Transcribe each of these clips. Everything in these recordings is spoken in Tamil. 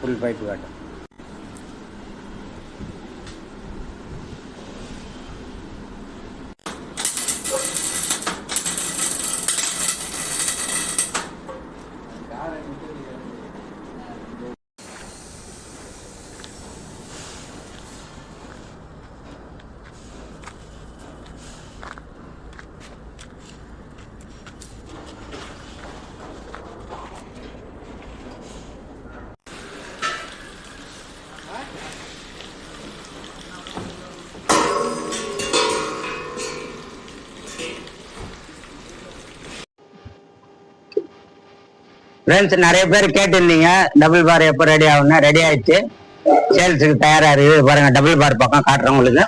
ஃபுல் பைப்பு காட்டும். ஃப்ரெண்ட்ஸ், நிறைய பேர் கேட்டிருந்தீங்க டபுள் பார் எப்போ ரெடி ஆகும்னா, ரெடி ஆயிடுச்சு, சேல்ஸுக்கு தயாரா இருக்குது. பாருங்க, டபுள் பார் பக்கம் காட்டுறேன் உங்களுக்கு.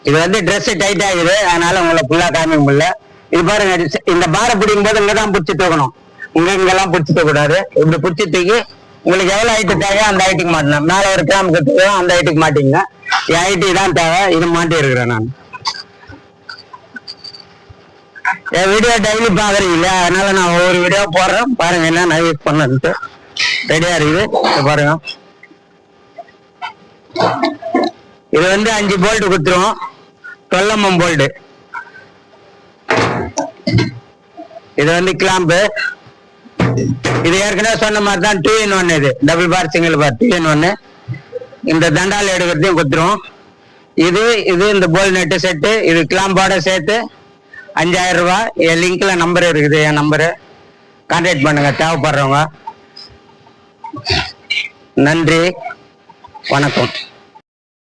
இது வந்து ட்ரெஸ் டைட் ஆகுது, அதனால உங்களை ஃபுல்லா காமிக்க முடியல. இது பாருங்க, இந்த பாரை பிடிக்கும் போது இங்கதான் பிடிச்சி தூக்கணும், இங்கெல்லாம் பிடிச்சி தூக்க கூடாது. இப்படி பிடிச்சி தூக்கி உங்களுக்கு எவ்வளவு ஹைட்டு தேவையோ அந்த ஹைட்டுக்கு மாட்டணும். மேல ஒரு கிராம் கட்டுவோ அந்த ஹைட்டுக்கு மாட்டிங்க. என் ஹைட்டு தான் தேவை, இது மாட்டி இருக்கிறேன் நான். என் வீடியோ டெய்லி பாக்குறீங்க, அதனால நான் ஒவ்வொரு வீடியோ போடுறேன். பாருங்க என்ன நான் யூஸ் பண்ணது ரெடியா இருக்குது. பாருங்க, இது வந்து 5 போல்ட் குத்துருவோம், 12 mm போல்ட். இது வந்து கிளாம்பு. இது ஏற்கனவே சொன்ன மாதிரி தான் 2 in 1. இது double bar single bar 2 in 1. இந்த தண்டால் எடுக்கிறதையும் குத்துருவோம். இது இந்த போல் நெட்டு செட்டு, இது கிளாம்போட சேர்த்து 5000 ரூபாய். என் லிங்க்ல நம்பர் இருக்குது, என் நம்பரு, கான்டாக்ட் பண்ணுங்க தேவைப்படுறவங்க. நன்றி, வணக்கம்.